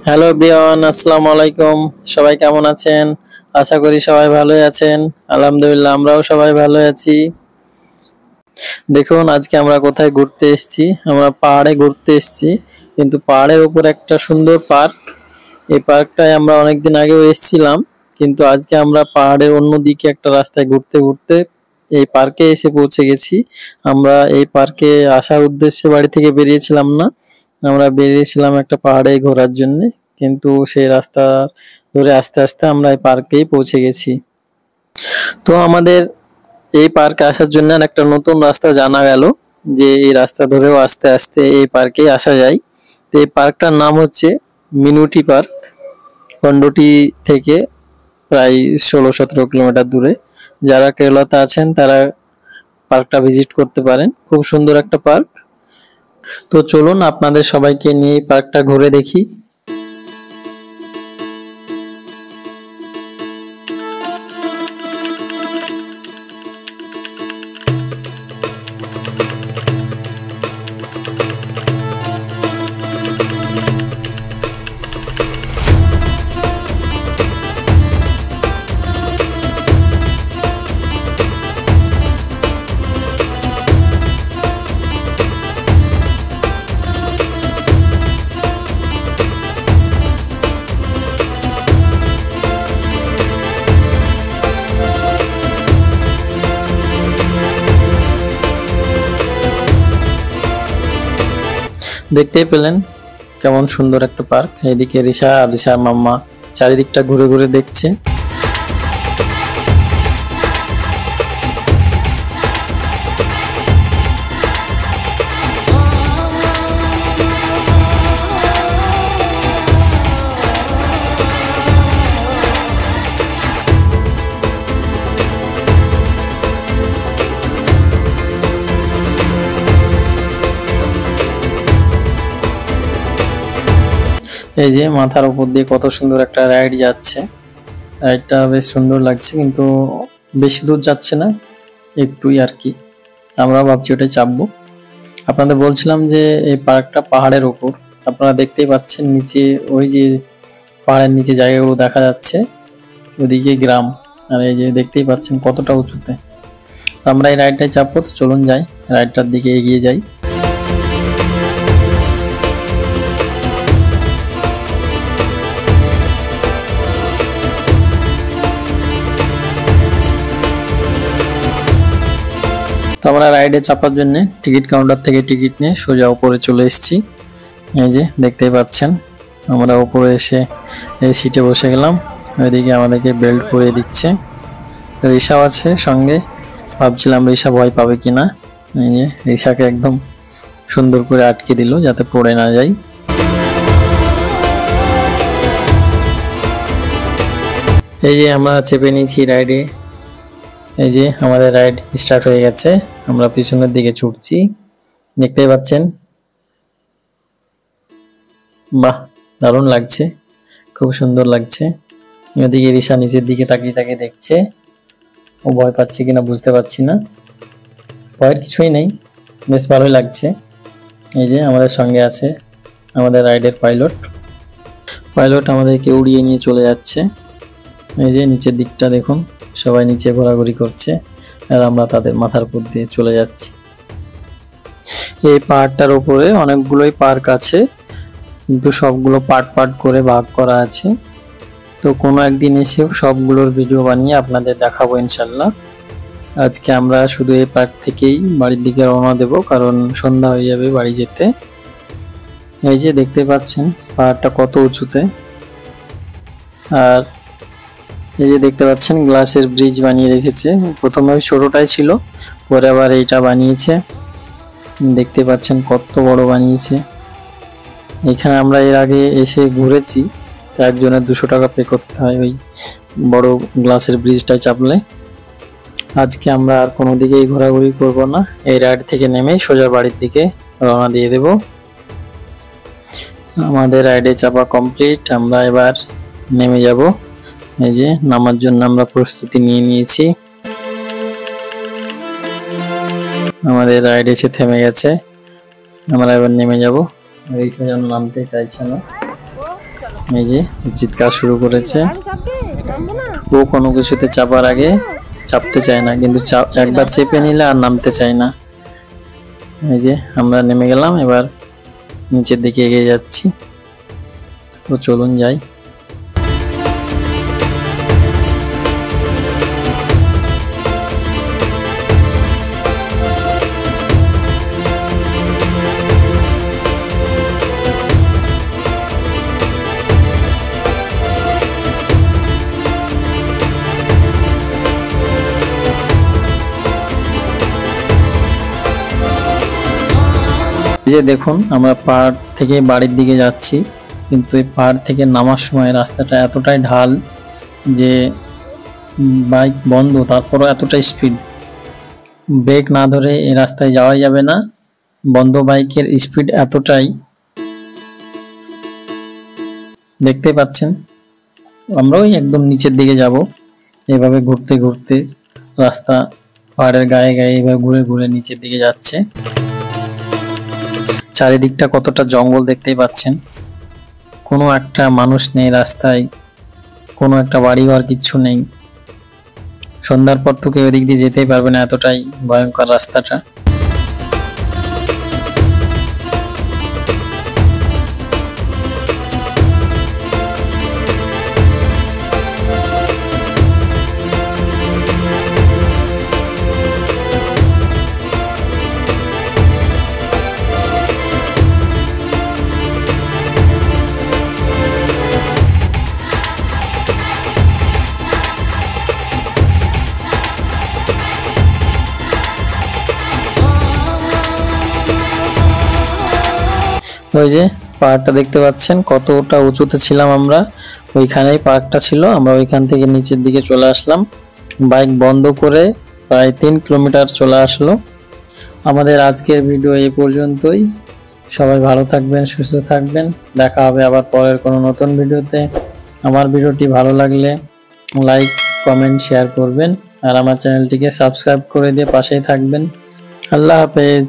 Hello everyone, আসসালামু আলাইকুম। সবাই কেমন আছেন? আশা করি সবাই ভালোই আছেন। আলহামদুলিল্লাহ, আমরাও সবাই ভালো আছি। দেখুন, আজকে আমরা কোথায় ঘুরতে এসেছি? আমরা পাহাড়ে ঘুরতে এসেছি, কিন্তু পাহাড়ের উপর একটা সুন্দর পার্ক। এই পার্কটায় আমরা অনেকদিন আগেও এসেছিলাম, কিন্তু আজকে আমরা পাহাড়ের অন্যদিকে একটা রাস্তায় ঘুরতে ঘুরতে এই পার্কে এসে পৌঁছে গেছি। আমরা এই পার্কে আসার উদ্দেশ্যে বাড়ি থেকে বেরিয়েছিলাম না, আমরা বেরিয়েছিলাম একটা পাহাড়ে ঘোরার জন্য, কিন্তু সেই রাস্তা ধরে আস্তে আস্তে আমরা এই পার্কেই পৌঁছে গেছি। তো আমাদের এই পার্কে আসার জন্য আর একটা নতুন রাস্তা জানা গেল, যে এই রাস্তা ধরেও আস্তে আস্তে এই পার্কেই আসা যায়। তো এই পার্কটার নাম হচ্ছে মিনুটি পার্ক। কন্ডোটি থেকে প্রায় 16-17 কিলোমিটার দূরে। যারা কেরলাতে আছেন তারা পার্কটা ভিজিট করতে পারেন, খুব সুন্দর একটা পার্ক। তো চলুন আপনাদের সবাইকে নিয়ে এই পার্কটা ঘুরে দেখি। দেখতেই পেলেন কেমন সুন্দর একটা পার্ক। এইদিকে রিশা আর রিশার মাম্মা চারিদিকটা ঘুরে ঘুরে দেখছে। এই যে মাথার উপর দিয়ে কত সুন্দর একটা রাইড যাচ্ছে, রাইডটা বেশ সুন্দর লাগছে, কিন্তু বেশি দূর যাচ্ছে না, একটুই আর কি। আমরাও ভাবছি ওটাই চাপবো। আপনাদের বলছিলাম যে এই পার্কটা পাহাড়ের উপর, আপনারা দেখতেই পাচ্ছেন নিচে ওই যে পাহাড়ের নিচে জায়গাগুলো দেখা যাচ্ছে, ওদিকে গ্রাম, আর এই যে দেখতেই পাচ্ছেন কতটা উঁচুতে। তো আমরা এই রাইডটাই চাপবো, তো চলুন যাই, রাইডটার দিকে এগিয়ে যাই। তো আমরা রাইডে চাপার জন্য টিকিট কাউন্টার থেকে টিকিট নিয়ে সোজা উপরে চলে এসেছি। এই যে দেখতেই পাচ্ছেন, আমরা উপরে এসে এই সিটে বসে গেলাম। ওইদিকে আমাদেরকে বেল্ট পরিয়ে দিচ্ছে। রিশাও আছে সঙ্গে, ভাবছিলাম রিশা ভয় পাবে কিনা। এই যে রিশাকে একদম সুন্দর করে আটকে দিল যাতে পড়ে না যায়। এই যে আমরা চেপে নিয়েছি রাইডে। এই যে আমাদের রাইড স্টার্ট হয়ে গেছে, আমরা পিছনের দিকে ছুটছি, দেখতেই পাচ্ছেন। বাহ, দারুণ লাগছে, খুব সুন্দর লাগছে। এদিকে রিশা নিচের দিকে তাকিয়ে তাকিয়ে দেখছে, ও ভয় পাচ্ছে কিনা বুঝতে পারছি না। ভয়ের কিছুই নেই, বেশ ভালোই লাগছে। এই যে আমাদের সঙ্গে আছে আমাদের রাইডের পাইলট। পাইলট আমাদেরকে উড়িয়ে নিয়ে চলে যাচ্ছে। এই যে নিচের দিকটা দেখুন, সবাই নিচে ঘোরাঘুরি করছে, আর আমরা তাদের মাথার উপর দিয়ে চলে যাচ্ছি। এই পাহাড়টার উপরে অনেকগুলোই পার্ক আছে, কিন্তু সবগুলো পার্ট পার্ট করে ভাগ করা আছে। তো কোনো একদিন এসে সবগুলোর ভিডিও বানিয়ে আপনাদের দেখাবো ইনশাল্লাহ। আজকে আমরা শুধু এই পার্ক থেকেই বাড়ির দিকে রওনা দেব, কারণ সন্ধ্যা হয়ে যাবে বাড়ি যেতে। এই যে দেখতে পাচ্ছেন পাহাড়টা কত উঁচুতে, আর এই যে দেখতে পাচ্ছেন গ্লাসের ব্রিজ বানিয়ে রেখেছে। প্রথমে ওই ছোটটাই ছিল, পরে আবার এইটা বানিয়েছে। দেখতে পাচ্ছেন কত বড় বানিয়েছে। এখানে আমরা এর আগে এসে ঘুরেছি, তো একজনের 200 টাকা পে করতে হয় ওই বড় গ্লাসের ব্রিজটায় চাপলে। আজকে আমরা আর কোনো দিকেই ঘোরাঘুরি করব না, এই রাইড থেকে নেমে সোজা বাড়ির দিকে রওনা দিয়ে দেব। আমাদের রাইডে চাপা কমপ্লিট, আমরা এবার নেমে যাব। এই যে নামার জন্য আমরা প্রস্তুতি নিয়ে নিয়েছি। আমাদের রাইড এসে থেমে গেছে, আমরা এবার নেমে যাব। রিক্সা যেন নামতে চাইছে না, এই যে চিৎকার শুরু করেছে। ও কোনো কিছুতে চাপার আগে চাপতে চায় না, কিন্তু একবার চেপে নিলে আর নামতে চায় না। এই যে আমরা নেমে গেলাম, এবার নিচের দিকে এগিয়ে যাচ্ছি। তো চলুন যাই। যে দেখুন আমরা পাহাড় থেকে বাড়ির দিকে যাচ্ছি, কিন্তু এই পাহাড় থেকে নামার সময় রাস্তাটা এতটাই ঢাল যে বাইক বন্ধ, তারপরও এতটাই স্পিড, ব্রেক না ধরে এই রাস্তায় যাওয়াই যাবে না। বন্ধ বাইকের স্পিড এতটাই, দেখতে পাচ্ছেন। আমরাও একদম নিচের দিকে যাব, এভাবে ঘুরতে ঘুরতে রাস্তা পাহাড়ের গায়ে গায়ে এভাবে ঘুরে ঘুরে নিচের দিকে যাচ্ছে। চারিদিকটা কতটা জঙ্গল দেখতেই পাচ্ছেন, কোনো একটা মানুষ নেই রাস্তায়, কোনো একটা বাড়িঘর কিচ্ছু নেই। সন্ধ্যার পর তো কেউ এদিক দিয়ে যেতেই পারবে না, এতটাই ভয়ঙ্কর রাস্তাটা। ওই যে পাহাড়টা দেখতে পাচ্ছেন, কতটা উঁচুতে ছিলাম আমরা, ওইখানেই পাহাড়টা ছিল। আমরা ওইখান থেকে নিচের দিকে চলে আসলাম, বাইক বন্ধ করে প্রায় 3 কিলোমিটার চলে আসলো। আমাদের আজকের ভিডিও এই পর্যন্তই। সবাই ভালো থাকবেন, সুস্থ থাকবেন। দেখা হবে আবার পরের কোনো নতুন ভিডিওতে। আমার ভিডিওটি ভালো লাগলে লাইক, কমেন্ট, শেয়ার করবেন, আর আমার চ্যানেলটিকে সাবস্ক্রাইব করে দিয়ে পাশেই থাকবেন। আল্লাহ হাফেজ।